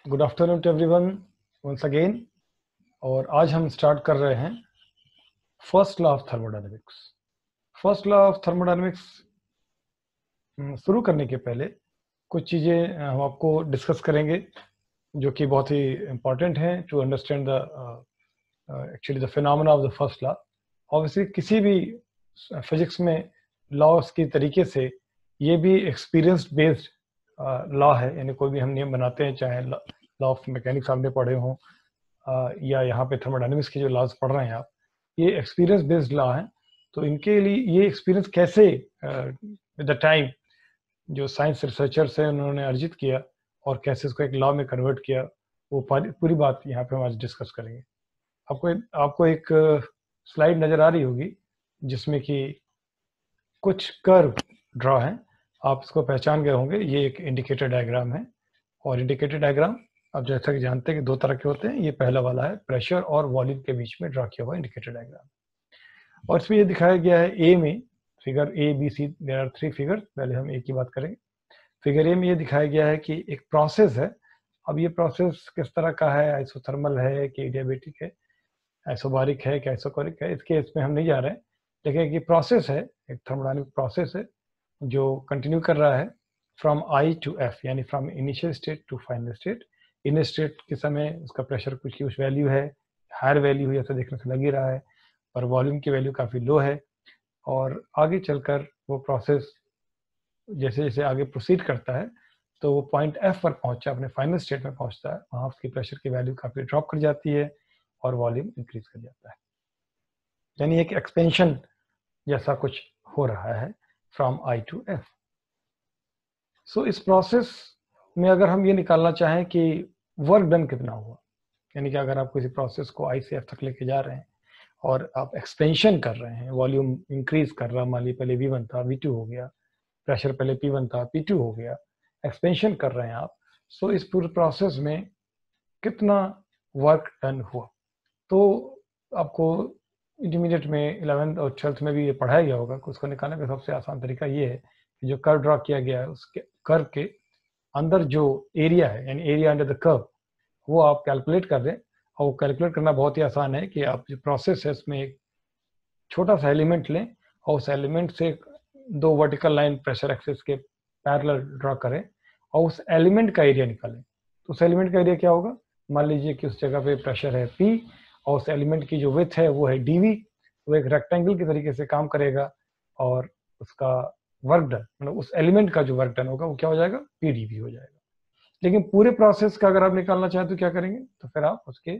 Good afternoon to everyone once again. और आज हम स्टार्ट कर रहे हैं first law of thermodynamics. First law of thermodynamics शुरू करने के पहले कुछ चीज़ें हम आपको डिस्कस करेंगे जो कि बहुत ही इम्पॉर्टेंट हैं to understand the actually the phenomena of the first law. Obviously किसी भी फिजिक्स में लॉस की तरीके से ये भी एक्सपीरियंस बेस्ड लॉ है, यानी कोई भी हम नियम बनाते हैं, चाहे लॉ ऑफ मैकेनिक्स आपने पढ़े हों या यहाँ पे थर्मोडायनेमिक्स के जो लॉज पढ़ रहे हैं आप, ये एक्सपीरियंस बेस्ड लॉ है। तो इनके लिए ये एक्सपीरियंस कैसे विद द टाइम जो साइंस रिसर्चर्स हैं उन्होंने अर्जित किया और कैसे इसको एक लॉ में कन्वर्ट किया, वो पूरी बात यहाँ पे हम आज डिस्कस करेंगे। आपको एक स्लाइड नज़र आ रही होगी जिसमें कि कुछ कर्व ड्रॉ है, आप इसको पहचान गए होंगे। ये एक इंडिकेटर डायग्राम है और इंडिकेटर डायग्राम आप जैसा कि जानते हैं कि दो तरह के होते हैं। ये पहला वाला है प्रेशर और वॉल्यूम के बीच में ड्रॉ किया हुआ इंडिकेटर डायग्राम, और इसमें ये दिखाया गया है ए में, figure A B C, there are 3 figure, पहले हम ए की बात करेंगे। फिगर ए में ये दिखाया गया है कि एक प्रोसेस है। अब ये प्रोसेस किस तरह का है, आइसोथर्मल है कि एडियाबेटिक है, आइसोबारिक है कि आइसोकोरिक है, इसके इसमें हम नहीं जा रहे हैं, लेकिन एक प्रोसेस है, एक थर्मोडायनेमिक प्रोसेस है जो कंटिन्यू कर रहा है फ्रॉम आई टू एफ, यानी from initial state to final state. Initial state के समय उसका प्रेशर कुछ वैल्यू है, हायर वैल्यू है, ऐसा देखने से लग ही रहा है, पर वॉल्यूम की वैल्यू काफ़ी लो है। और आगे चलकर वो प्रोसेस जैसे जैसे आगे प्रोसीड करता है तो वो पॉइंट एफ पर पहुंचा, अपने फाइनल स्टेट में पहुंचता है, वहाँ उसकी प्रेशर की वैल्यू काफ़ी ड्रॉप कर जाती है और वॉल्यूम इंक्रीज कर जाता है, यानी एक एक्सपेंशन जैसा कुछ हो रहा है फ्रॉम आई टू एफ। सो इस प्रोसेस में अगर हम ये निकालना चाहें कि वर्क डन कितना हुआ, यानी कि अगर आप किसी प्रोसेस को आई से एफ तक लेके जा रहे हैं और आप एक्सपेंशन कर रहे हैं, वॉल्यूम इंक्रीज कर रहा, मान लीजिए पहले V1 था V2 हो गया, प्रेशर पहले P1 था P2 हो गया, एक्सपेंशन कर रहे हैं आप, सो इस पूरे प्रोसेस में कितना वर्क डन हुआ। तो आपको इंटरमीडिएट में 11th और 12th में भी ये पढ़ाया गया होगा। उसको निकालने का सबसे आसान तरीका ये है कि जो कर्व ड्रॉ किया गया है उसके कर्व के अंदर जो एरिया है, यानी एरिया अंडर द कर्व, वो आप कैलकुलेट कर दें। और वो कैलकुलेट करना बहुत ही आसान है कि आप जो प्रोसेस है उसमें एक छोटा सा एलिमेंट लें और उस एलिमेंट से दो वर्टिकल लाइन प्रेशर एक्सिस के पैरेलल ड्रॉ करें और उस एलिमेंट का एरिया निकालें। तो उस एलिमेंट का एरिया क्या होगा, मान लीजिए कि उस जगह पे प्रेशर है P और उस एलिमेंट की जो विड्थ है वो है dV, वो एक रेक्टेंगल के तरीके से काम करेगा और उसका वर्क डन, मतलब उस एलिमेंट का जो वर्क डन होगा वो क्या हो जाएगा, PdV हो जाएगा। लेकिन पूरे प्रोसेस का अगर आप निकालना चाहें तो क्या करेंगे, तो फिर आप उसके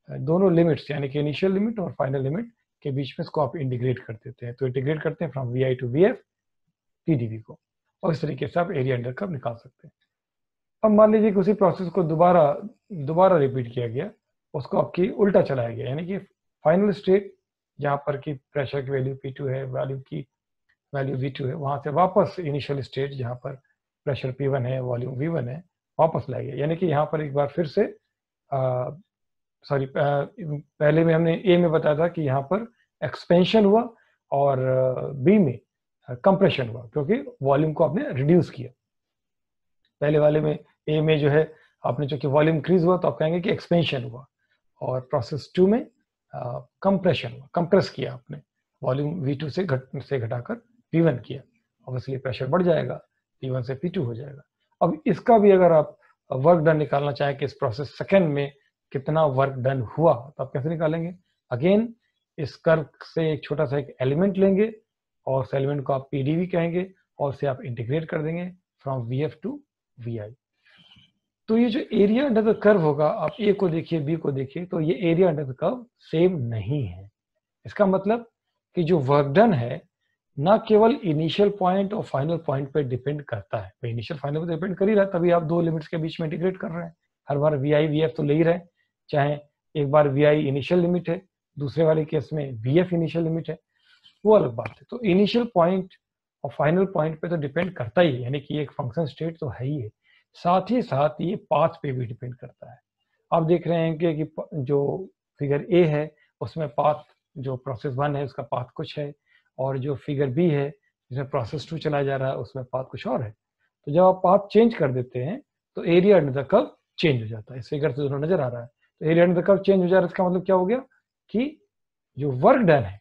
दोनों लिमिट्स, यानी कि इनिशियल लिमिट और फाइनल लिमिट के बीच में इसको आप इंटीग्रेट कर देते हैं। तो इंटीग्रेट करते हैं from VI to VF PdV को, और इस तरीके से आप एरिया अंडर कर्व निकाल सकते हैं। अब मान लीजिए कि उसी प्रोसेस को दोबारा रिपीट किया गया, उसको आपकी उल्टा चलाया गया, यानी कि फाइनल स्टेट जहाँ पर कि प्रेशर की वैल्यू P2 है, वॉल्यूम की वैल्यू V2 है, वहाँ से वापस इनिशियल स्टेट जहाँ पर प्रेशर P1 है, वॉल्यूम V1 है, वापस लाया गया। यानी कि यहाँ पर एक बार फिर से पहले में हमने ए में बताया था कि यहाँ पर एक्सपेंशन हुआ और बी में कंप्रेशन हुआ, क्योंकि वॉल्यूम को आपने रिड्यूस किया। पहले वाले में ए में जो है आपने जो कि वॉल्यूम इंक्रीज हुआ तो आप कहेंगे कि एक्सपेंशन हुआ, और प्रोसेस 2 में कंप्रेशन हुआ, कंप्रेस किया आपने, वॉल्यूम V2 से घटाकर P1 किया, ऑब्वियसली प्रेशर बढ़ जाएगा, P1 से P2 हो जाएगा। अब इसका भी अगर आप वर्क डन निकालना चाहें कि इस प्रोसेस सेकेंड में कितना वर्क डन हुआ, तो आप कैसे निकालेंगे, अगेन इस कर्व से एक छोटा सा एक एलिमेंट लेंगे और उस एलिमेंट को आप PdV कहेंगे और उसे आप इंटीग्रेट कर देंगे फ्रॉम VF टू VI। तो ये जो एरिया अंडर द कर्व होगा, आप ए को देखिए बी को देखिए, तो ये area under the curve same नहीं है। इसका मतलब कि जो वर्क डन है ना केवल इनिशियल पॉइंट और फाइनल पॉइंट पे डिपेंड करता है, तो इनिशियल फाइनल पे डिपेंड कर ही रहा है, तभी आप दो लिमिट्स के बीच में इंटीग्रेट कर रहे हैं। हर बार VI VF तो ले ही रहे हैं, चाहे एक बार VI इनिशियल लिमिट है, दूसरे वाले केस में VF इनिशियल लिमिट है, वो अलग बात है। तो इनिशियल पॉइंट और फाइनल पॉइंट पे तो डिपेंड करता ही है, यानी कि एक फंक्शन स्टेट तो है ही है, साथ ही साथ ये पाथ पे भी डिपेंड करता है। आप देख रहे हैं कि जो फिगर ए है उसमें पाथ, जो प्रोसेस 1 है उसका पाथ कुछ है, और जो फिगर बी है जिसमें प्रोसेस 2 चलाया जा रहा है उसमें पाथ कुछ और है। तो जब आप पाथ चेंज कर देते हैं तो area under the curve change हो जाता है। इस फिगर से दोनों नजर आ रहा है, तो area under the curve change हो जा रहा है। इसका मतलब क्या हो गया कि जो वर्क डन है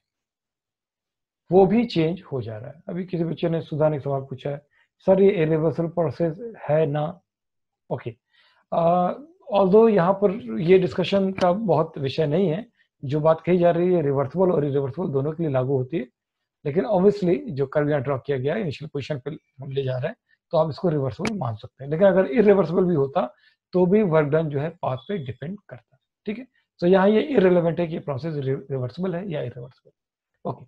वो भी चेंज हो जा रहा है। अभी किसी बच्चे ने सुधा ने सवाल पूछा है, सर ये इरिवर्सल प्रोसेस है ना? ओके, ऑल्दो यहाँ पर ये डिस्कशन का बहुत विषय नहीं है। जो बात कही जा रही है रिवर्सिबल और इरिवर्सिबल दोनों के लिए लागू होती है, लेकिन ऑब्वियसली जो कर्व यहाँ ड्रॉ किया गया है इनिशियल पोजीशन पे हम ले जा रहे हैं, तो आप इसको रिवर्सिबल मान सकते हैं। लेकिन अगर इरिवर्सिबल भी होता तो भी वर्क डन जो है पाथ पे डिपेंड करता है। ठीक है, तो यहाँ ये इररिलेवेंट है कि प्रोसेस रिवर्सिबल है या irreversible. Okay,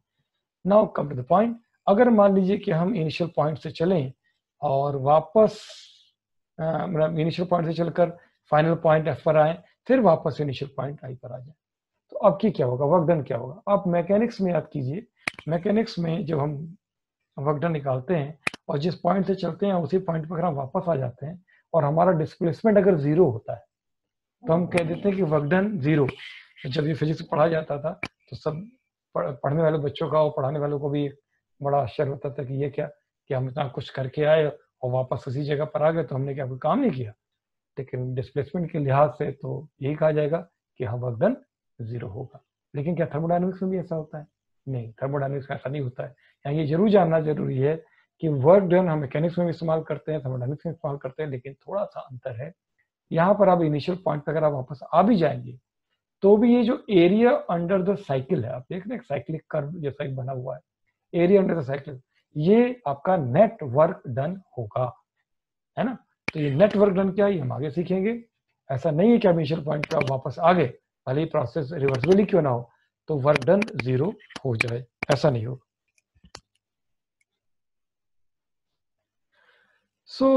now come to the point. अगर मान लीजिए कि हम इनिशियल पॉइंट से चलें और वापस मतलब इनिशियल पॉइंट से चलकर फाइनल पॉइंट एफ पर आए, फिर वापस इनिशियल पॉइंट आई पर आ जाए, तो अब की क्या होगा, वर्क डन क्या होगा? आप मैकेनिक्स में याद कीजिए, मैकेनिक्स में जब हम वर्क डन निकालते हैं और जिस पॉइंट से चलते हैं उसी पॉइंट पर हम वापस आ जाते हैं और हमारा डिस्प्लेसमेंट अगर जीरो होता है तो हम कह देते हैं कि वर्क डन जीरो। जब ये फिजिक्स पढ़ा जाता था तो सब पढ़ने वाले बच्चों का और पढ़ाने वालों को भी बड़ा आश्चर्य होता था कि ये क्या, कि हम इतना कुछ करके आए और वापस उसी जगह पर आ गए, तो हमने क्या कोई काम नहीं किया? लेकिन डिस्प्लेसमेंट के लिहाज से तो यही कहा जाएगा कि हाँ वर्क डन जीरो होगा। लेकिन क्या थर्मोडायनेमिक्स में भी ऐसा होता है? नहीं, थर्मोडायनेमिक्स में ऐसा नहीं होता है। यहाँ ये जरूर जानना जरूरी है कि वर्क डन हम मैकेनिक्स में भी इस्तेमाल करते हैं, थर्मोडायनेमिक्स में इस्तेमाल करते हैं, लेकिन थोड़ा सा अंतर है। यहाँ पर आप इनिशियल पॉइंट पर अगर आप वापस आ भी जाएंगे तो भी ये जो एरिया अंडर द साइकिल है, आप देख रहे हैं साइक्लिक कर्व जैसा एक बना हुआ है, एरिया अंडर द साइकिल, ये आपका नेट वर्क डन होगा, है ना? तो ये नेट वर्क डन क्या है ये हम आगे सीखेंगे। ऐसा नहीं है कि आप इनिशियल पॉइंट पर वापस आ गए, भले ही प्रोसेस रिवर्सिबल ही क्यों ना हो, तो वर्क डन जीरो हो जाए, ऐसा नहीं होगा। सो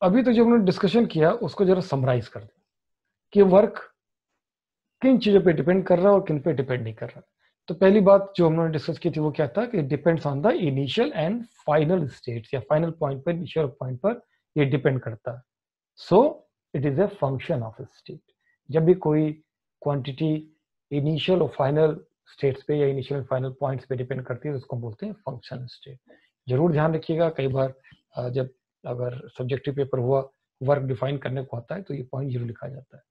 अभी तो जो हमने डिस्कशन किया उसको जरा समराइज कर दें कि वर्क किन चीजों पे डिपेंड कर रहा है और किन पे डिपेंड नहीं कर रहा। तो पहली बात जो हमने डिस्कस की थी वो क्या था कि depends on the initial and final states, या फाइनल पॉइंट पर, इनिशियल पॉइंट पर ये डिपेंड करता है। So it is a function of state. जब भी कोई क्वांटिटी इनिशियल और फाइनल स्टेट्स पे या इनिशियल फाइनल पॉइंट्स पे डिपेंड करती है तो उसको बोलते हैं फंक्शन स्टेट। जरूर ध्यान रखिएगा, कई बार जब अगर सब्जेक्टिव पेपर हुआ वर्क डिफाइन करने को आता है तो ये पॉइंट जरूर लिखा जाता है।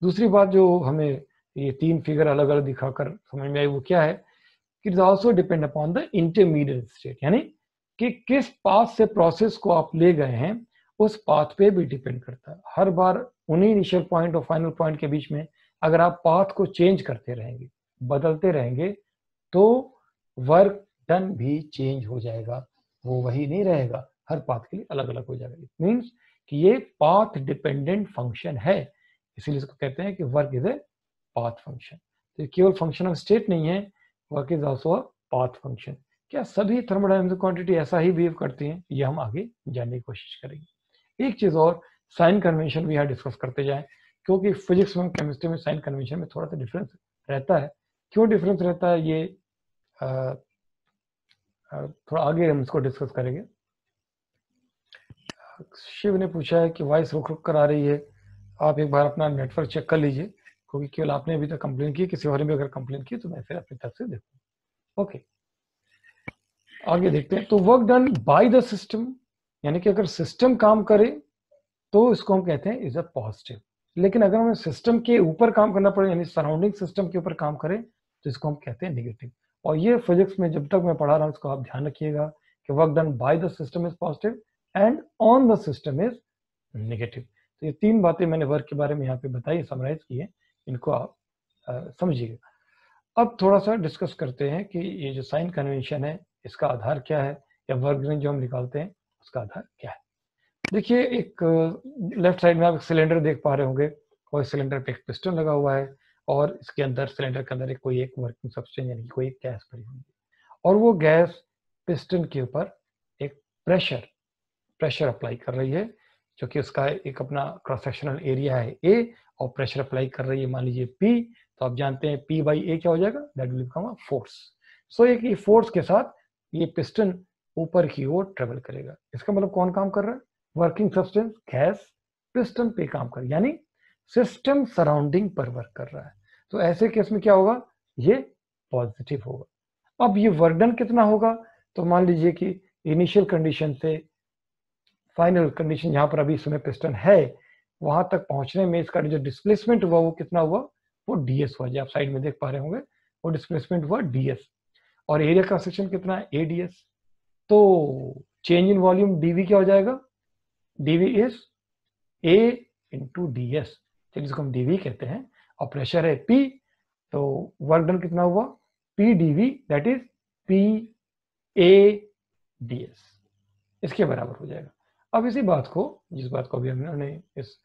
दूसरी बात जो हमें ये तीन फिगर अलग अलग दिखाकर समझ में आई वो क्या है कि it also depend upon the intermediate state, यानी कि किस पाथ से प्रोसेस को आप ले गए हैं उस पाथ पे भी डिपेंड करता है। हर बार उन्हीं इनिशियल पॉइंट और फाइनल पॉइंट के बीच में अगर आप पाथ को चेंज करते रहेंगे, बदलते रहेंगे, तो वर्क डन भी चेंज हो जाएगा, वो वही नहीं रहेगा, हर पाथ के लिए अलग अलग हो जाएगा। इट मीन्स कि ये पाथ डिपेंडेंट फंक्शन है, इसीलिए इसको कहते हैं कि work is a path function. तो केवल फंक्शन ऑफ स्टेट नहीं है, work is also a path function. क्या सभी थर्मोडायनामिक क्वांटिटी ऐसा ही बिहेव करती हैं, ये हम आगे जानने की कोशिश करेंगे। एक चीज और, साइन कन्वेंशन भी यहाँ डिस्कस करते जाएं, क्योंकि फिजिक्स में केमिस्ट्री में साइन कन्वेंशन में थोड़ा सा डिफरेंस रहता है। क्यों डिफरेंस रहता है ये थोड़ा आगे हम इसको डिस्कस करेंगे। शिव ने पूछा है कि वॉइस रुक रुक कर आ रही है, आप एक बार अपना नेटवर्क चेक कर लीजिए, क्योंकि केवल आपने अभी तक कंप्लेन की, किसी और ने भी अगर कंप्लेन की तो मैं फिर अपनी तरफ से देखूँ। ओके, आगे देखते हैं। तो work done by the system, यानी कि अगर सिस्टम काम करे तो इसको हम कहते हैं इज अ पॉजिटिव। लेकिन अगर हमें सिस्टम के ऊपर काम करना पड़े, यानी सराउंडिंग सिस्टम के ऊपर काम करे, तो इसको हम कहते हैं नेगेटिव। और ये फिजिक्स में जब तक मैं पढ़ा रहा हूँ इसको आप ध्यान रखिएगा कि work done by the system is positive and on the system is negative. तो ये तीन बातें मैंने वर्क के बारे में यहाँ पे बताई, समराइज की है, इनको आप समझिएगा। अब थोड़ा सा डिस्कस करते हैं कि ये जो साइन कन्वेंशन है इसका आधार क्या है, या वर्क डन जो हम निकालते हैं उसका आधार क्या है। देखिए, एक लेफ्ट साइड में आप एक सिलेंडर देख पा रहे होंगे, और सिलेंडर पे एक पिस्टन लगा हुआ है, और इसके अंदर सिलेंडर के अंदर कोई एक वर्किंग सब्सटेंस यानी कोई एक गैस भरी हुई है, और वो गैस पिस्टन के ऊपर एक प्रेशर अप्लाई कर रही है, जो कि उसका एक अपना क्रॉस सेक्शनल एरिया है ए, और प्रेशर अप्लाई कर रही है मान लीजिए पी। तो आप जानते हैं पी बाई ए क्या हो जाएगा, that will become a force. So एक ये फोर्स के साथ ये पिस्टन ऊपर की ओर ट्रेवल करेगा। इसका मतलब कौन काम कर रहा है, वर्किंग सब्सटेंस गैस पिस्टन पे काम कर, यानी सिस्टम सराउंडिंग पर वर्क कर रहा है। तो ऐसे केस में क्या होगा, ये पॉजिटिव होगा। अब ये वर्क डन कितना होगा, तो मान लीजिए कि इनिशियल कंडीशन से फाइनल कंडीशन, यहाँ पर अभी इसमें पिस्टन है वहां तक पहुंचने में इसका जो डिस्प्लेसमेंट हुआ वो कितना हुआ, वो ds हुआ, जो आप साइड में देख पा रहे होंगे वो डिस्प्लेसमेंट हुआ ds, और एरिया क्रॉस सेक्शन कितना है ADS। तो चेंज इन वॉल्यूम dV क्या हो जाएगा, dV is A into ds, जिसको हम dV कहते हैं, और प्रेशर है P, तो वर्क डन कितना हुआ P dV, that is P A ds, इसके बराबर हो जाएगा। अब इसी बात को, जिस बात को अभी हमने इस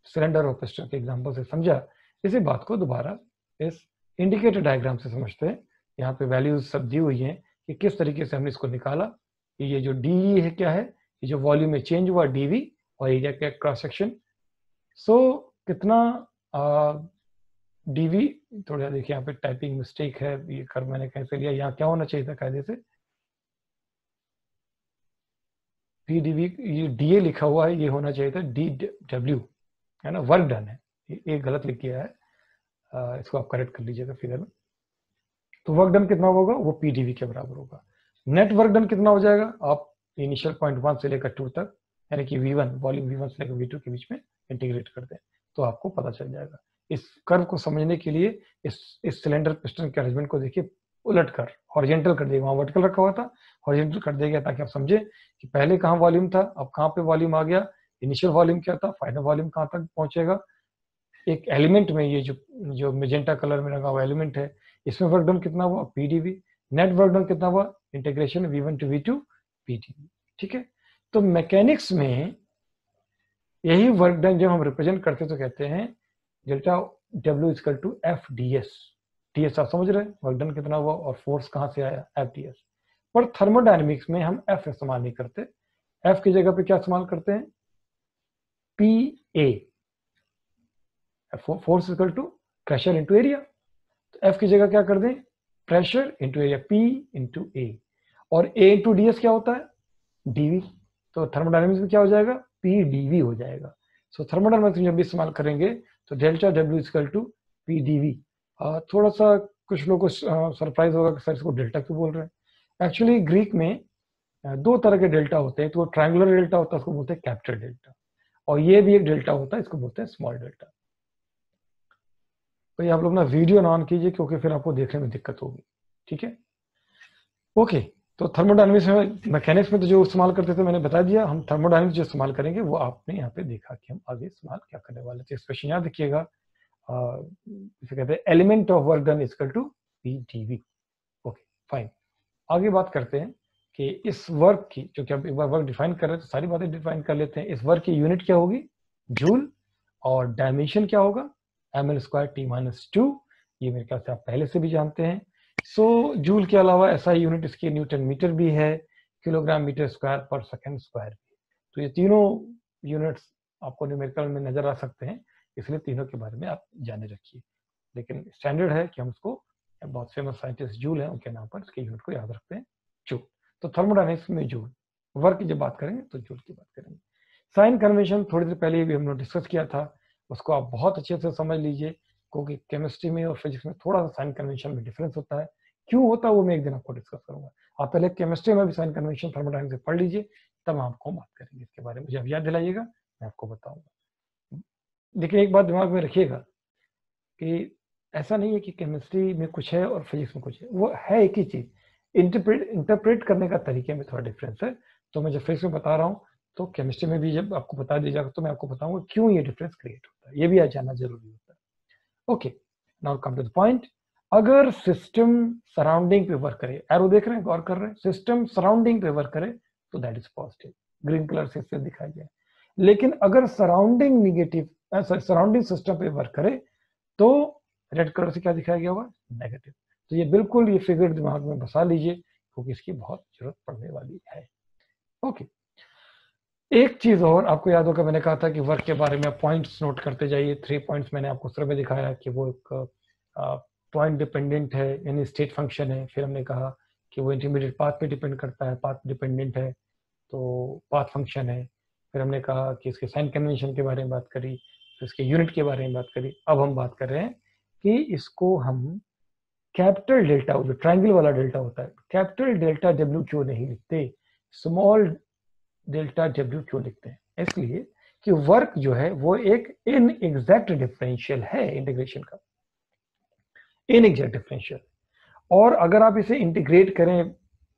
सिलेंडर और पिस्टन के एग्जांपल से समझा, इसी बात को दोबारा इस इंडिकेटर डायग्राम से समझते हैं। यहाँ पे वैल्यूज सब दी हुई हैं कि किस तरीके से हमने इसको निकाला कि ये जो डी है क्या है, ये जो वॉल्यूम में चेंज हुआ dV, और एरिया का क्रॉस सेक्शन। सो कितना dV, थोड़ा देखिए यहाँ पे टाइपिंग मिस्टेक है, ये कर मैंने कैसे लिया, यहाँ क्या होना चाहिए था कायदे से PdV, ये DA लिखा हुआ है, ये होना चाहिए था DW, है ना, वर्क डन है, ये गलत लिख किया है, इसको आप करेक्ट कर लीजिएगा फिगर में। तो वर्क डन कितना होगा, वो PdV के बराबर होगा। नेट वर्क डन कितना हो जाएगा, आप इनिशियल पॉइंट 1 से लेकर 2 तक, यानी कि V1 वॉल्यूम V1 से लेकर V2 के बीच में इंटीग्रेट कर दें तो आपको पता चल जाएगा। इस कर्व को समझने के लिए इस सिलेंडर पिस्टन के अरेंजमेंट को देखिए, उलट कर हॉरिजेंटल कर दिया, वहां वर्टिकल रखा हुआ था, हॉरिजेंटल कर दिया गया, ताकि आप समझे कि पहले कहाँ वॉल्यूम था, अब कहाँ पे वॉल्यूम आ गया, इनिशियल वॉल्यूम क्या था, फाइनल वॉल्यूम कहाँ तक पहुंचेगा। एक एलिमेंट में ये जो मेजेंटा कलर में रखा हुआ एलिमेंट है, इसमें वर्क डन कितना हुआ PdV, नेट वर्क डन कितना हुआ integration V1 to V2 PdV, ठीक है। तो मैकेनिक्स में यही वर्क डन जब हम रिप्रेजेंट करते तो कहते हैं delta W equal to FdS, ds आप समझ रहे हैं वर्क डन कितना हुआ और फोर्स कहां से आया FdS। पर थर्मोडायनेमिक्स में हम F इस्तेमाल नहीं करते, F की जगह पे क्या इस्तेमाल करते हैं PA, force equal to pressure into area. तो F की जगह क्या कर दें pressure into area, P into A, और A इंटू ds क्या होता है dV, तो थर्मोडायनेमिक्स में क्या हो जाएगा PdV हो जाएगा। सो थर्मोडायनेमिक्स में जब भी इस्तेमाल करेंगे तो delta W equal to PdV। थोड़ा सा कुछ लोगों को सरप्राइज होगा कि सर इसको डेल्टा क्यों बोल रहे हैं। एक्चुअली ग्रीक में दो तरह के डेल्टा होते हैं, तो ट्रायंगुलर डेल्टा होता है उसको बोलते हैं कैपिटल डेल्टा, और ये भी एक डेल्टा होता है इसको बोलते हैं स्मॉल डेल्टा। तो ये आप लोग ना वीडियो ऑन कीजिए क्योंकि फिर आपको देखने में दिक्कत होगी, ठीक है। ओके, तो थर्मोडायनेमिक्स में, मैकेनिक्स में तो जो इस्तेमाल करते थे मैंने बता दिया, हम थर्मोडायनेमिक्स जो इस्तेमाल करेंगे वो आपने यहाँ पे देखा कि हम आगे इस्तेमाल क्या करने वाले थे। एक्सप्रेशन याद रखिएगा, इसे कहते हैं element of work done equal to PdV। Okay fine, आगे बात करते हैं कि इस वर्क की, जो कि अब एक बार वर्क डिफाइन कर रहे हैं तो सारी बातें डिफाइन कर लेते हैं। इस वर्क की यूनिट क्या होगी जूल, और डायमेंशन क्या होगा ml²T-2, ये मेरे ख्याल से आप पहले से भी जानते हैं। सो जूल के अलावा ऐसा यूनिट इसकी न्यूटन मीटर भी है, किलोग्राम मीटर स्क्वायर पर सेकंड स्क्वायर भी। तो ये तीनों यूनिट्स आपको न्यूमेरिकल में नजर आ सकते हैं, इसलिए तीनों के बारे में आप जाने रखिए। लेकिन स्टैंडर्ड है कि हम उसको, बहुत फेमस साइंटिस्ट जूल हैं उनके नाम पर इसके यूनिट को याद रखते हैं जूल। तो थर्मोडायनेमिक्स में जूल, वर्क की जब बात करेंगे तो जूल की बात करेंगे। साइन कन्वेंशन थोड़ी देर पहले भी हमने डिस्कस किया था, उसको आप बहुत अच्छे से समझ लीजिए, क्योंकि केमिस्ट्री में और फिजिक्स में थोड़ा सा साइन कन्वेंशन में डिफरेंस होता है। क्यों होता है वो मैं एक दिन आपको डिस्कस करूंगा। आप पहले केमिस्ट्री में भी साइन कन्वेंशन थर्मोडायनेमिक्स से पढ़ लीजिए, तब आपको बात करेंगे इसके बारे में। जब याद दिलाइएगा मैं आपको बताऊंगा। देखिए एक बात दिमाग में रखिएगा कि ऐसा नहीं है कि केमिस्ट्री में कुछ है और फिजिक्स में कुछ है, वो है एक ही चीज, इंटरप्रेट करने का तरीके में थोड़ा डिफरेंस है। तो मैं जब फिजिक्स में बता रहा हूँ तो केमिस्ट्री में भी जब आपको बता दिया जाएगा तो मैं आपको बताऊंगा क्यों ये डिफरेंस क्रिएट होता है, ये भी आज जानना जरूरी होता है। Okay, now come to the point. अगर सिस्टम सराउंडिंग पे वर्क करे, एरो देख रहे हैं, गौर कर रहे हैं, सिस्टम सराउंडिंग पे वर्क करे तो that is positive, green colour से इसे दिखाया गया। लेकिन अगर सराउंडिंग निगेटिव, सराउंडिंग सिस्टम पे वर्क करे तो रेड कलर से क्या दिखाया गया होगा नेगेटिव। तो ये बिल्कुल ये फिगर दिमाग में बसा लीजिए क्योंकि इसकी बहुत जरूरत पड़ने वाली है। ओके, एक चीज और आपको याद होगा, मैंने कहा था कि वर्क के बारे में पॉइंट्स नोट करते जाइए। 3 पॉइंट्स मैंने आपको सर्वे दिखाया कि वो एक पॉइंट डिपेंडेंट है, यानी स्टेट फंक्शन है। फिर हमने कहा कि वो इंटरमीडिएट पाथ पे डिपेंड करता है, पाथ डिपेंडेंट है तो पाथ फंक्शन है। फिर हमने कहा कि इसके साइन कन्वेंशन के बारे में बात करी, फिर इसके यूनिट के बारे में बात करी। अब हम बात कर रहे हैं कि इसको हम कैपिटल डेल्टा, जो ट्रायंगल वाला डेल्टा होता है, कैपिटल डेल्टा W क्यों नहीं लिखते, स्मॉल डेल्टा W क्यों लिखते हैं। इसलिए कि वर्क जो है वो एक इनएग्जैक्ट डिफरेंशियल है, इंटीग्रेशन का इनएग्जैक्ट डिफरेंशियल। और अगर आप इसे इंटीग्रेट करें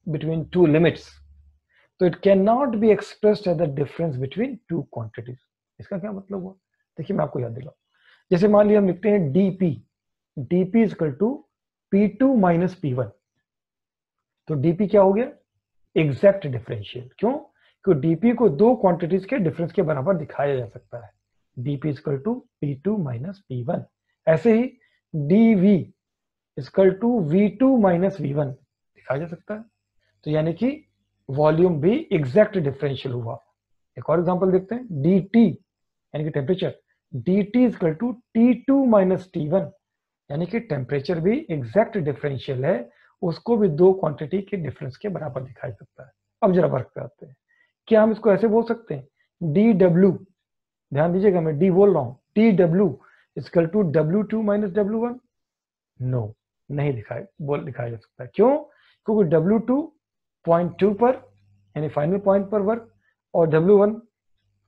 बिटवीन टू लिमिट्स तो it can not be expressed as the difference between two quantities. इसका क्या मतलब हुआ? देखिए मैं आपको याद दिलाऊं, जैसे मान लिया हम लिखते हैं dp is equal to p2 minus p1, तो dp क्या हो गया? Exact differential. क्यों? क्योंकि dp को दो क्वांटिटीज के डिफरेंस के बराबर दिखाया जा सकता है, dp is equal to p2 minus p1। ऐसे ही dv equal to v2 minus v1 दिखाया जा सकता है। तो यानी कि वॉल्यूम भी एग्जैक्ट डिफरेंशियल हुआ। एक और एग्जांपल देखते हैं, dt यानी कि temperature, dt equal to T2 minus T1, यानी कि टेम्परेचर भी एग्जैक्ट डिफरेंशियल है, उसको भी दो क्वांटिटी के डिफरेंस के बराबर दिखाई सकता है। अब जरा वर्क पे आते हैं, क्या हम इसको ऐसे बोल सकते हैं dw, ध्यान दीजिएगा मैं d बोल रहा हूं, tw equal to w2 minus w1? No, नहीं दिखाया जा सकता। क्यों? क्योंकि W2 पॉइंट 2 पर यानी फाइनल पॉइंट पर वर्क और W1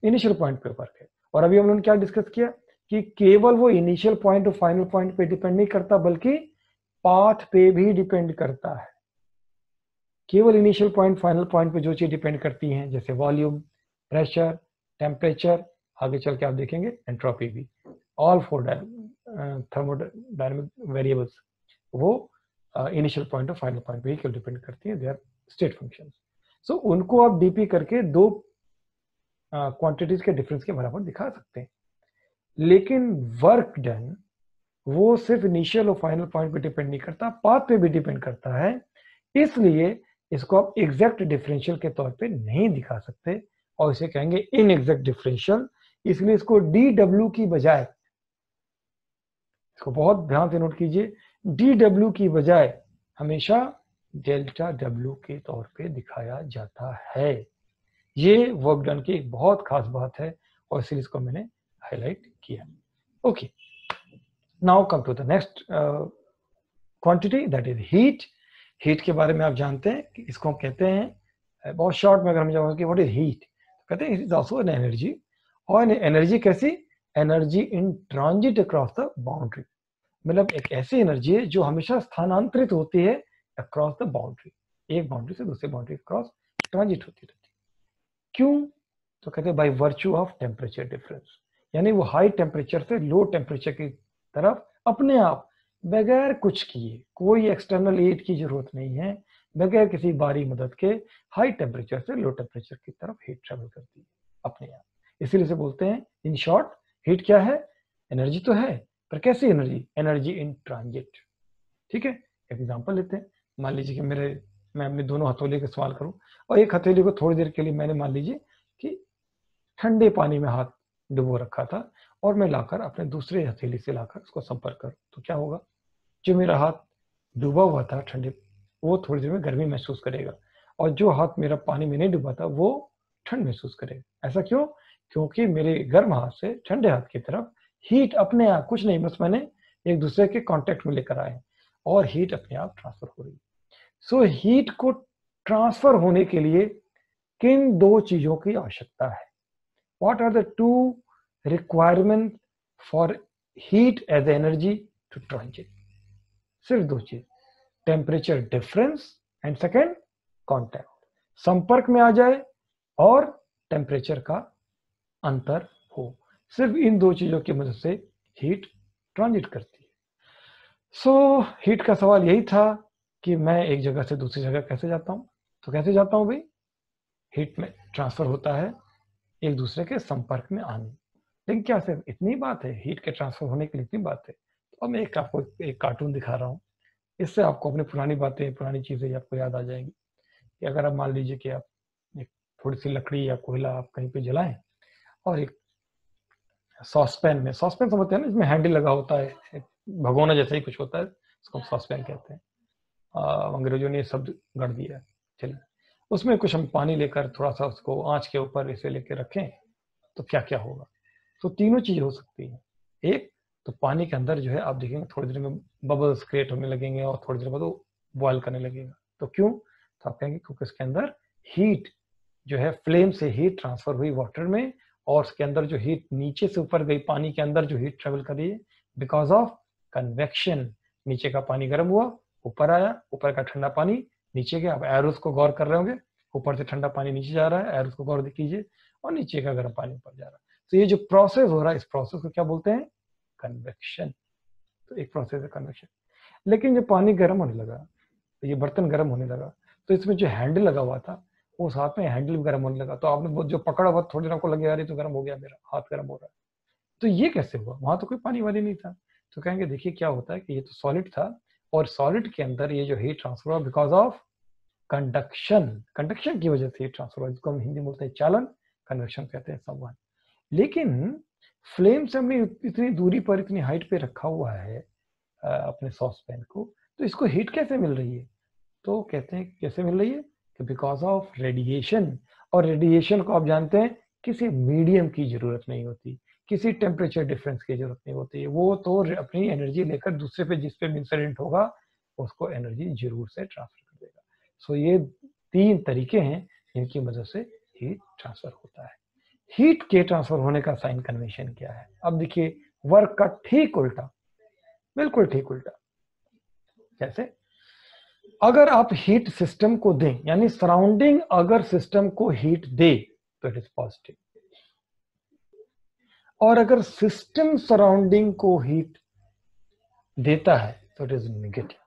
इनिशियल पॉइंट पे वर्क है। और अभी हम लोगों ने क्या डिस्कस किया कि केवल वो इनिशियल पॉइंट और फाइनल पॉइंट पे डिपेंड नहीं करता बल्कि पाथ पे भी डिपेंड करता है। केवल इनिशियल पॉइंट फाइनल पॉइंट पे जो चीज डिपेंड करती हैं जैसे वॉल्यूम, प्रेशर, टेम्परेचर, आगे चल के आप देखेंगे एंट्रोपी भी, ऑल फोर थर्मोडायनेमिक वेरिएबल्स वो इनिशियल पॉइंट और फाइनल पॉइंट पे ही डिपेंड करती है, दे आर स्टेट फंक्शंस। सो उनको आप डीपी करके दो क्वांटिटीज के डिफरेंस के बराबर दिखा सकते हैं। लेकिन वर्क डन वो सिर्फ इनिशियल और फाइनल पॉइंट पे डिपेंड नहीं करता, पाथ पे भी डिपेंड करता है। इसलिए इसको आप एग्जैक्ट डिफरेंशियल के तौर पे नहीं दिखा सकते और इसे कहेंगे इनएग्जैक्ट डिफरेंशियल। इसलिए इसको dw की बजाय, इसको बहुत ध्यान से नोट कीजिए, dw की बजाय हमेशा डेल्टा w के तौर पे दिखाया जाता है। ये वर्क डन की एक बहुत खास बात है और इसलिए इसको मैंने हाईलाइट किया। Okay, now come to the next quantity, that is heat. Heat के बारे में आप जानते हैं कि इसको हम कहते हैं, बहुत शॉर्ट में अगर हम जाओगे व्हाट इज हीट, कहते हैं it is also an energy. और एनर्जी कैसी? Energy in transit across the boundary, मतलब एक ऐसी एनर्जी है जो हमेशा स्थानांतरित होती है अक्रॉस द बाउंड्री, एक बाउंड्री से दूसरे बाउंड्री क्रॉस ट्रांजिट होती रहती है। क्यों? तो कहते हैं by virtue of temperature difference, यानी वो हाई टेम्परेचर से लो टेम्परेचर की तरफ अपने आप बगैर कुछ किए, कोई एक्सटर्नल एड की जरूरत नहीं है, बगैर किसी बाहरी मदद के हाई टेम्परेचर से लो टेम्परेचर की तरफ हीट ट्रेवल करती है अपने आप। इसीलिए इसे बोलते हैं इन शॉर्ट हीट क्या है? एनर्जी तो है पर कैसी एनर्जी? Energy in transit. ठीक है, एग्जांपल लेते हैं। मान लीजिए कि मैं अपने दोनों हथेली का इस्तेमाल करूं और एक हथेली को थोड़ी देर के लिए मैंने मान लीजिए कि ठंडे पानी में हाथ डुबो रखा था और मैं लाकर अपने दूसरे हथेली से लाकर उसको संपर्क करूं तो क्या होगा? जो मेरा हाथ डूबा हुआ था ठंडे, वो थोड़ी देर में गर्मी महसूस करेगा और जो हाथ मेरा पानी में नहीं डूबा था वो ठंड महसूस करेगा। ऐसा क्यों? क्योंकि मेरे गर्म हाथ से ठंडे हाथ की तरफ हीट अपने आप, कुछ नहीं बस मैंने एक दूसरे के कांटेक्ट में लेकर आए और हीट अपने आप ट्रांसफर हो रही। सो हीट को ट्रांसफर होने के लिए किन दो चीजों की आवश्यकता है? What are the two requirements for heat as energy to transit? सिर्फ दो चीज, temperature difference and second contact, संपर्क में आ जाए और टेम्परेचर का अंतर हो। सिर्फ इन दो चीजों की मदद से हीट ट्रांजिट करती है। सो हीट का सवाल यही था कि मैं एक जगह से दूसरी जगह कैसे जाता हूं। तो कैसे जाता हूं भाई? हीट में ट्रांसफर होता है एक दूसरे के संपर्क में आने। लेकिन क्या सिर्फ इतनी बात है? हीट के ट्रांसफर होने के लिए इतनी बात है? तो अब मैं आपको एक कार्टून दिखा रहा हूँ, इससे आपको अपनी पुरानी बातें, पुरानी चीजें आपको याद आ जाएंगी। कि अगर आप मान लीजिए कि आप एक थोड़ी सी लकड़ी या कोयला आप कहीं पे जलाएं और एक सॉसपैन में, सॉसपैन समझते हैं ना, इसमें हैंडल लगा होता है, एक भगोना जैसा ही कुछ होता है, उसको हम सॉसपैन कहते हैं। अंग्रेजों ने ये शब्द गढ़ दिया। चलिए, उसमें कुछ हम पानी लेकर थोड़ा सा उसको आंच के ऊपर इसे लेके रखें तो क्या क्या होगा? तो तीनों चीज हो सकती है। एक तो पानी के अंदर जो है आप देखेंगे थोड़ी देर में बबल्स क्रिएट होने लगेंगे और थोड़ी देर बाद वो बॉयल करने लगेगा। तो क्यों? तो आप कहेंगे क्योंकि इसके अंदर हीट जो है, फ्लेम से हीट ट्रांसफर हुई वाटर में और उसके अंदर जो हीट नीचे से ऊपर गई, पानी के अंदर जो हीट ट्रेवल कर रही है बिकॉज ऑफ कन्वेक्शन। नीचे का पानी गर्म हुआ, ऊपर आया, ऊपर का ठंडा पानी नीचे गया। अब एरोस को गौर कर रहे होंगे, ऊपर से ठंडा पानी नीचे जा रहा है, एरोस को गौर कीजिए, और नीचे का गर्म पानी ऊपर जा रहा है। तो ये जो प्रोसेस हो रहा है, इस प्रोसेस को क्या बोलते हैं? कन्वेक्शन। तो एक प्रोसेस है कन्वेक्शन। लेकिन जब पानी गर्म होने लगा, तो ये बर्तन गर्म होने लगा, तो इसमें जो हैंडल लगा हुआ था वो साथ में हैंडल भी गर्म होने लगा। तो आपने जो पकड़ा हुआ, थोड़ी देर आपको लगे यार ये तो गर्म हो गया, मेरा हाथ गर्म हो रहा है। तो ये कैसे हुआ? वहां तो कोई पानी वाली नहीं था। तो कहेंगे देखिए क्या होता है कि ये तो सॉलिड था, और सॉलिड के अंदर ये जो हीट ट्रांसफर हुआ बिकॉज ऑफ कंडक्शन। कंडक्शन की वजह से हीट ट्रांसफर हुआ, जिसको हम हिंदी में बोलते हैं चालन, कन्वेक्शन कहते हैं संवहन। लेकिन फ्लेम से हमने इतनी दूरी पर, इतनी हाइट पे रखा हुआ है अपने सॉस पैन को, तो इसको हीट कैसे मिल रही है? तो कहते हैं कैसे मिल रही है कि बिकॉज ऑफ रेडिएशन। और रेडिएशन को आप जानते हैं किसी मीडियम की जरूरत नहीं होती, किसी टेम्परेचर डिफरेंस की जरूरत नहीं होती है। वो तो अपनी एनर्जी लेकर दूसरे पे, जिस पे इंसिडेंट होगा उसको एनर्जी जरूर से ट्रांसफर कर देगा। सो ये 3 तरीके हैं जिनकी मदद से हीट ट्रांसफर होता है। हीट के ट्रांसफर होने का साइन कन्वेंशन क्या है? अब देखिए वर्क का ठीक उल्टा, बिल्कुल ठीक उल्टा। जैसे अगर आप हीट सिस्टम को दें, यानी सराउंडिंग अगर सिस्टम को हीट दे तो इट इज पॉजिटिव, और अगर सिस्टम सराउंडिंग को हीट देता है तो इट इज नेगेटिव।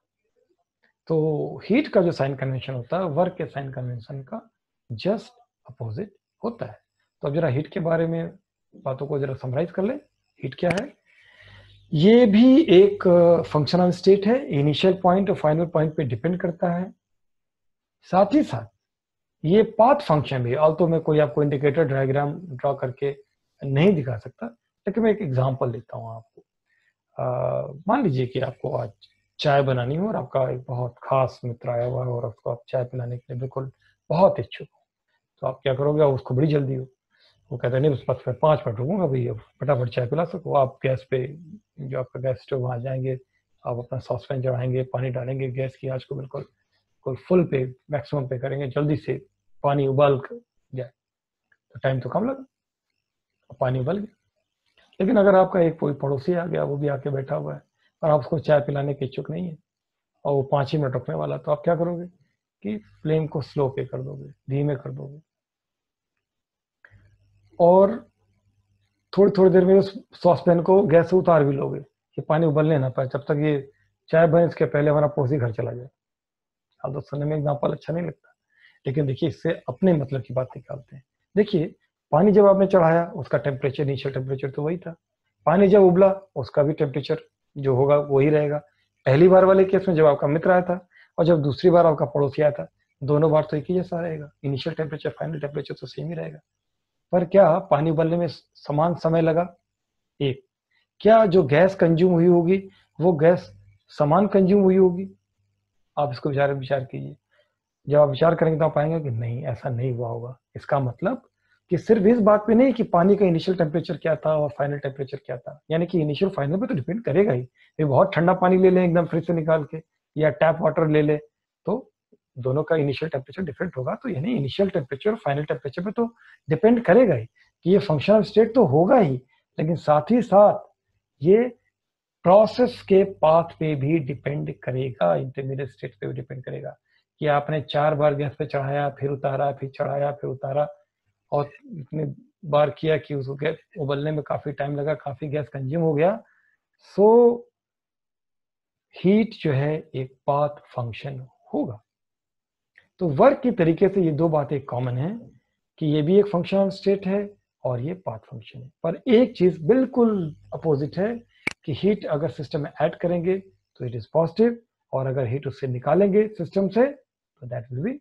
तो हीट का जो साइन कन्वेंशन होता है वर्क के साइन कन्वेंशन का जस्ट अपोजिट होता है। तो अब जरा हीट के बारे में बातों को जरा समराइज कर ले। हीट क्या है? ये भी एक फंक्शनल स्टेट है, इनिशियल पॉइंट और फाइनल पॉइंट पे डिपेंड करता है। साथ ही साथ ये पाथ फंक्शन भी, ऑल्दो मैं कोई आपको इंडिकेटर डायग्राम ड्रॉ करके नहीं दिखा सकता, लेकिन मैं एक एग्जांपल लेता हूँ आपको। मान लीजिए कि आपको आज चाय बनानी हो और आपका एक बहुत खास मित्र आया हुआ है और उसको आप चाय पिलाने के लिए बिल्कुल बहुत इच्छुक हो। तो आप क्या करोगे? उसको बड़ी जल्दी हो, वो कहता है नहीं उस पास 5 मिनट रुकूंगा भैया, फटाफट चाय पिला सको। आप गैस पे, जो आपका गैस स्टोव, वहाँ जाएंगे, आप अपना सॉस पैन चढ़ाएंगे, पानी डालेंगे, गैस की आंच को बिल्कुल फुल पे, मैक्सिमम पे करेंगे, जल्दी से पानी उबाल जाए, तो टाइम तो कम लगा, पानी उबल गया। लेकिन अगर आपका एक कोई पड़ोसी आ गया, वो भी आके बैठा हुआ है और आप उसको चाय पिलाने के इच्छुक नहीं है और वो 5 ही मिनट रुकने वाला, तो आप क्या करोगे कि फ्लेम को स्लो पे कर दोगे, धीमे कर दोगे, और थोड़ी थोड़ी देर में उस सॉस पैन को गैस से उतार भी लोगे कि पानी उबलने ना पाए, जब तक ये चाय बने इसके पहले हमारा पड़ोसी घर चला जाए। अब तो सुनने में एग्जाम्पल अच्छा नहीं लगता, लेकिन देखिए इससे अपने मतलब की बात निकालते हैं। देखिए पानी जब आपने चढ़ाया उसका टेम्परेचर, इनिशियल टेम्परेचर तो वही था। पानी जब उबला उसका भी टेम्परेचर जो होगा वही रहेगा। पहली बार वाले केस में जब आपका मित्र आया था और जब दूसरी बार आपका पड़ोसी आया था, दोनों बार तो एक ही जैसा रहेगा, इनिशियल टेम्परेचर फाइनल टेम्परेचर तो सेम ही रहेगा। पर क्या पानी उबलने में समान समय लगा? एक। क्या जो गैस कंज्यूम हुई होगी वो गैस समान कंज्यूम हुई होगी? आप इसको विचार कीजिए। जब आप विचार करेंगे तो आप पाएंगे कि नहीं, ऐसा नहीं हुआ होगा। इसका मतलब कि सिर्फ इस बात पे नहीं कि पानी का इनिशियल टेम्परेचर क्या था और फाइनल टेम्परेचर क्या था, यानी कि इनिशियल फाइनल पे तो डिपेंड करेगा ही। ये बहुत ठंडा पानी ले लें एकदम फ्रिज से निकाल के, या टैप वाटर ले ले, तो दोनों का इनिशियल टेम्परेचर डिफरेंट होगा। तो यानी इनिशियल टेम्परेचर और फाइनल टेम्परेचर पे तो डिपेंड करेगा ही कि ये फंक्शनल स्टेट तो होगा ही, लेकिन साथ ही साथ ये प्रोसेस के पाथ पे भी डिपेंड करेगा, इंटरमीडिएट स्टेट पे भी डिपेंड करेगा कि आपने 4 बार गैस पे चढ़ाया, फिर उतारा, फिर चढ़ाया, फिर उतारा, और इतने बार किया कि उसको गैस उबलने में काफी टाइम लगा, काफी गैस कंज्यूम हो गया। सो हीट जो है एक पाथ फंक्शन होगा। तो वर्क की तरीके से ये 2 बातें कॉमन है कि ये भी एक फंक्शनल स्टेट है और ये पाथ फंक्शन है। पर एक चीज बिल्कुल अपोजिट है कि हीट अगर सिस्टम में ऐड करेंगे तो इट इज पॉजिटिव, और अगर हीट उससे निकालेंगे सिस्टम से तो दैट विल बी।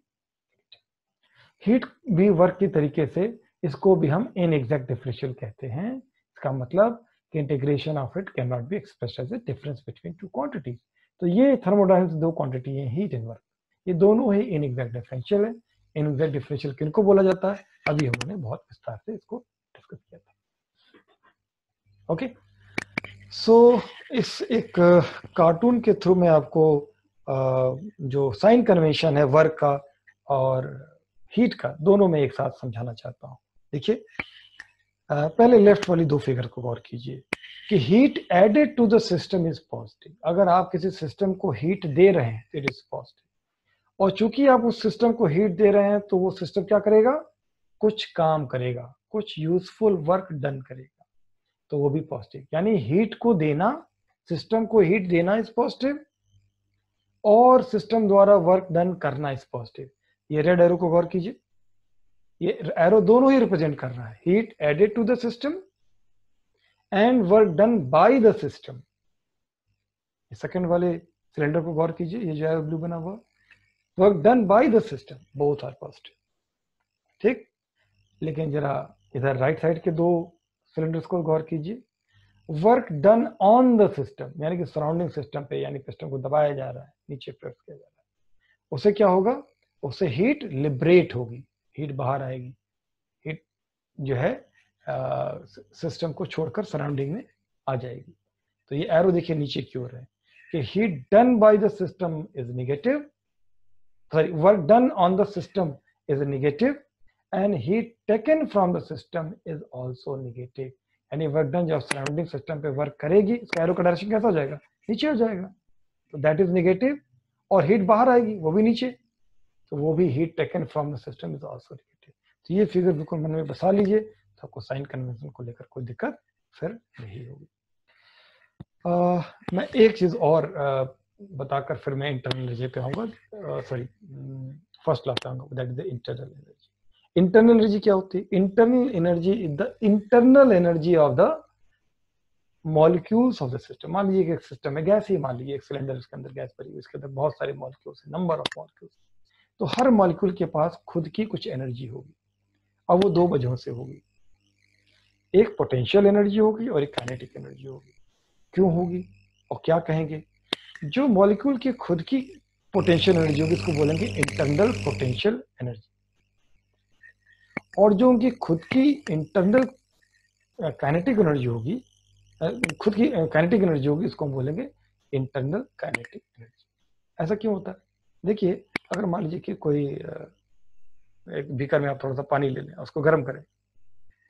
हीट भी वर्क की तरीके से, इसको भी हम इनएग्जैक्ट डिफरेंशियल कहते हैं। इसका मतलब कि integration of it can not be expressed as a difference between 2 quantities. तो ये थर्मोडायनामिक्स 2 क्वांटिटी है, हीट एंड वर्क, ये दोनों ही इनएग्जैक्ट डिफरेंशियल है। इनएग्जैक्ट डिफरेंशियल किनको बोला जाता है, अभी हमने बहुत विस्तार से इसको डिस्कस किया था। ओके, सो इस एक कार्टून के थ्रू मैं आपको जो साइन कन्वेंशन है वर्क का और हीट का, दोनों में एक साथ समझाना चाहता हूं। देखिए पहले लेफ्ट वाली दो फिगर को गौर कीजिए कि heat added to the system is positive. अगर आप किसी सिस्टम को हीट दे रहे हैं इट इज पॉजिटिव, और चूंकि आप उस सिस्टम को हीट दे रहे हैं तो वो सिस्टम क्या करेगा, कुछ काम करेगा, कुछ यूजफुल वर्क डन करेगा, तो वो भी पॉजिटिव। यानी हीट को देना, सिस्टम को हीट देना इज पॉजिटिव, और सिस्टम द्वारा वर्क डन करना इज पॉजिटिव। ये रेड एरो को गौर कीजिए, ये एरो दोनों ही रिप्रेजेंट कर रहा है, heat added to the system and work done by the system. Second वाले सिलेंडर को गौर कीजिए, ये जो है ब्लू बना हुआ, work done by the system, both are positive. ठीक, लेकिन जरा इधर राइट साइड के दो सिलेंडर्स को गौर कीजिए, work done on the system, यानी कि सराउंडिंग सिस्टम पे, यानी सिस्टम को दबाया जा रहा है, नीचे प्रेस किया जा रहा है, उससे क्या होगा, उससे हीट लिबरेट होगी, हीट बाहर आएगी, हीट जो है सिस्टम को छोड़कर सराउंडिंग में आ जाएगी। तो ये एरो देखिए नीचे की ओर है कि heat done by the system is negative, sorry work done on the system is negative and heat taken from the system is also negative. यानी वर्क डन जब सराउंडिंग सिस्टम पे वर्क करेगी, इसका एरो का डायरेक्शन कैसा हो जाएगा, नीचे हो जाएगा, तो दैट इज नेगेटिव, और हीट बाहर आएगी वो भी नीचे, तो वो भी heat taken from the system is also negative. तो ये फिगर बिल्कुल मन में बसा लीजिए, तो आपको साइन कन्वेंशन को लेकर कोई दिक्कत फिर नहीं होगी। मैं एक चीज और बताकर फिर मैं इंटरनल एनर्जी पे आऊंगा, सॉरी फर्स्ट लास्ट आऊंगा, that is the internal energy. Internal energy क्या होती है, internal energy is the internal energy of the molecules of the system. मान लीजिए एक सिस्टम है, गैस ही मान लीजिए, एक सिलेंडर, इसके अंदर गैस भरी हुई, इसके अंदर बहुत सारे मॉलिक्यूल्स है, नंबर ऑफ मॉलिक्यूल्स, तो हर मॉलिक्यूल के पास खुद की कुछ एनर्जी होगी। अब वो दो वजहों से होगी, एक पोटेंशियल एनर्जी होगी और एक काइनेटिक एनर्जी होगी। क्यों होगी और क्या कहेंगे, जो मॉलिक्यूल की खुद की पोटेंशियल एनर्जी होगी इसको बोलेंगे इंटरनल पोटेंशियल एनर्जी, और जो उनकी खुद की इंटरनल काइनेटिक एनर्जी होगी, खुद की काइनेटिक एनर्जी होगी, इसको हम बोलेंगे इंटरनल काइनेटिक एनर्जी। ऐसा क्यों होता है, देखिए अगर मान लीजिए कि कोई एक बीकर में आप थोड़ा सा पानी ले लें, उसको गर्म करें,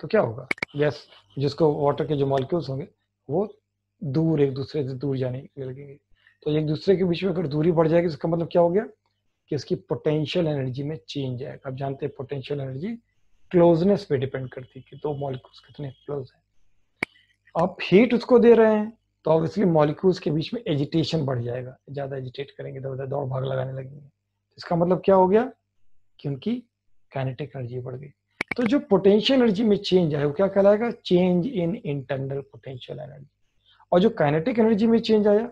तो क्या होगा, गैस जिसको वाटर के जो मॉलिक्यूल्स होंगे वो दूर, एक दूसरे से दूर जाने लगेंगे, तो एक दूसरे के बीच में अगर दूरी बढ़ जाएगी, इसका मतलब क्या हो गया कि इसकी पोटेंशियल एनर्जी में चेंज आएगा। आप जानते हैं पोटेंशियल एनर्जी क्लोजनेस पे डिपेंड करती है कि दो मॉलिक्यूल्स कितने क्लोज हैं। आप हीट उसको दे रहे हैं तो ऑब्वियसली मॉलिक्यूल्स के बीच में एजिटेशन बढ़ जाएगा, ज्यादा एजिटेट करेंगे, इधर उधर दौड़ भाग लगाने लगेंगे, इसका मतलब क्या हो गया कि उनकी काइनेटिक एनर्जी बढ़ गई। तो जो पोटेंशियल एनर्जी में चेंज आए वो क्या कहलाएगा, change in internal potential energy, और जो काइनेटिक एनर्जी में चेंज आया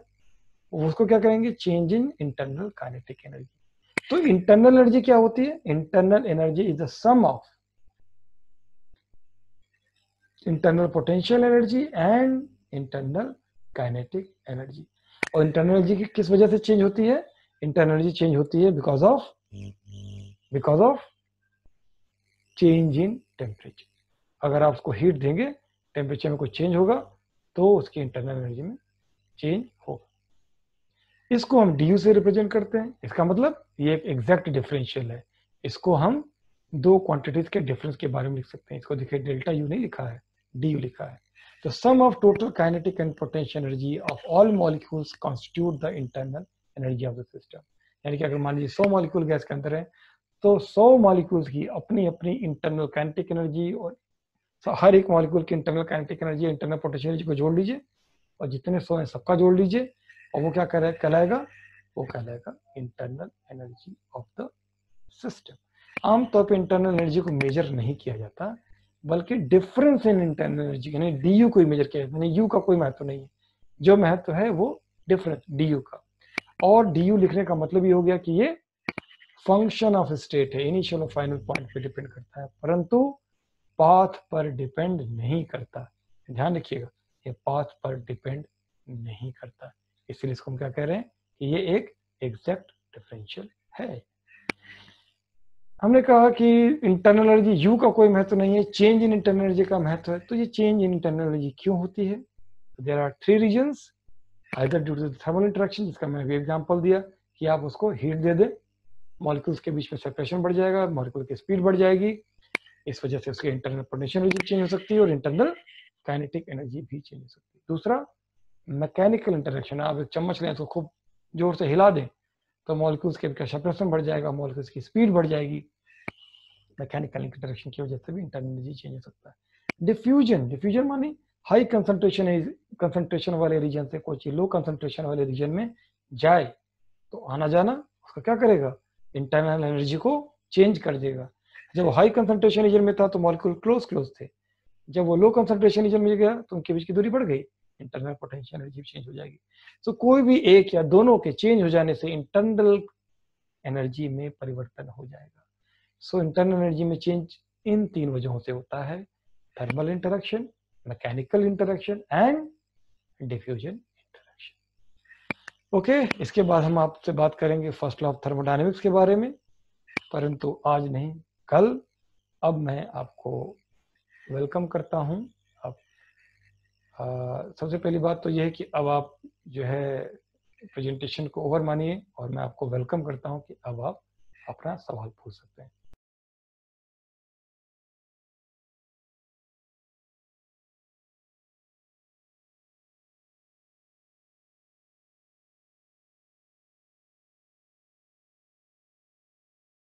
उसको क्या कहेंगे, change in internal kinetic energy. तो इंटरनल एनर्जी क्या होती है, internal energy is the sum of internal potential energy and internal kinetic energy. और इंटरनल एनर्जी किस वजह से चेंज होती है, इंटरनल एनर्जी चेंज होती है because of change in temperature. अगर आप उसको हीट देंगे, टेम्परेचर में कोई चेंज होगा तो उसकी इंटरनल एनर्जी में चेंज होगा। इसको हम डी से रिप्रेजेंट करते हैं, इसका मतलब ये एक एग्जैक्ट डिफरेंशियल है, इसको हम दो क्वांटिटीज के डिफरेंस के बारे में लिख सकते हैं। इसको देखिए डेल्टा यू नहीं लिखा है, डी यू लिखा है। तो sum of total kinetic and potential energy of all molecules constitute the internal energy of the system. यानी कि अगर मान लीजिए 100 मॉलिक्यूल गैस के अंदर है तो 100 मॉलिक्यूल्स की अपनी अपनी इंटरनल काइनेटिक एनर्जी, और हर एक मॉलिक्यूल की internal kinetic energy, internal potential energy को जोड़ लीजिए, और जितने 100 हैं सबका जोड़ लीजिए, और वो क्या कहलाएगा, वो कहलाएगा internal energy of the system. आमतौर पे इंटरनल एनर्जी को मेजर नहीं किया जाता, बल्कि डिफरेंस इन इंटरनल एनर्जी यानी डी यू को मेजर किया जाता है। यू का कोई महत्व नहीं है, जो महत्व है वो डिफरेंस डी यू का। और डी यू लिखने का मतलब ये हो गया कि ये फंक्शन ऑफ स्टेट है, इनिशियल और फाइनल पॉइंट पे डिपेंड करता है, परंतु पाथ पर डिपेंड नहीं करता। ध्यान रखिएगा, ये पाथ पर डिपेंड नहीं करता, इसलिए इसको हम क्या कह रहे हैं कि ये एक एग्जैक्ट डिफरेंशियल है। हमने कहा कि इंटरनल एनर्जी यू का कोई महत्व नहीं है, चेंज इन इंटरनल एनर्जी का महत्व है। तो ये चेंज इन इंटरनल एनर्जी क्यों होती है, there are 3 reasons, either due to thermal interaction, जिसका मैंने भी एग्जांपल दिया कि आप उसको हीट दे दें, मॉलिक्यूल्स के बीच में सेपरेशन बढ़ जाएगा, मॉलिक्यूल की स्पीड बढ़ जाएगी, इस वजह से उसकी इंटरनल पोटेंशियल एनर्जी चेंज हो सकती है और इंटरनल काइनेटिक एनर्जी भी चेंज हो सकती है। दूसरा मैकेनिकल इंटरेक्शन, आप एक चम्मच लें तो खूब जोर से हिला दें तो मॉलिक्यूल्स के सेपरेशन बढ़ जाएगा, मॉलिक्यूल्स की स्पीड बढ़ जाएगी। मैकेनिकल इंटरेक्शन की वजह से भी इंटरनल एनर्जी चेंज हो सकता है। डिफ्यूजन, डिफ्यूजन माने हाई कंसंट्रेशन वाले रीजन से कोई चीज लो कंसंट्रेशन वाले रीजन में जाए तो आना जाना उसका क्या करेगा, इंटरनल एनर्जी को चेंज कर देगा। जब हाई कंसंट्रेशन रीजन में था तो मॉलिक्यूल क्लोज थे, जब वो लो कंसंट्रेशन रीजन में गया तो उनके बीच की दूरी बढ़ गई, इंटरनल पोटेंशियल एनर्जी चेंज हो जाएगी। तो कोई भी एक या दोनों के चेंज हो जाने से इंटरनल एनर्जी में परिवर्तन हो जाएगा। सो इंटरनल एनर्जी में चेंज इन तीन वजहों से होता है, thermal interaction, mechanical interaction and diffusion interaction. Okay, इसके बाद हम आपसे बात करेंगे फर्स्ट लॉ ऑफ थर्मोडायनेमिक्स के बारे में, परंतु आज नहीं कल। अब मैं आपको वेलकम करता हूं। अब सबसे पहली बात तो यह है कि अब आप जो है प्रेजेंटेशन को ओवर मानिए और मैं आपको वेलकम करता हूं कि अब आप अपना सवाल पूछ सकते हैं।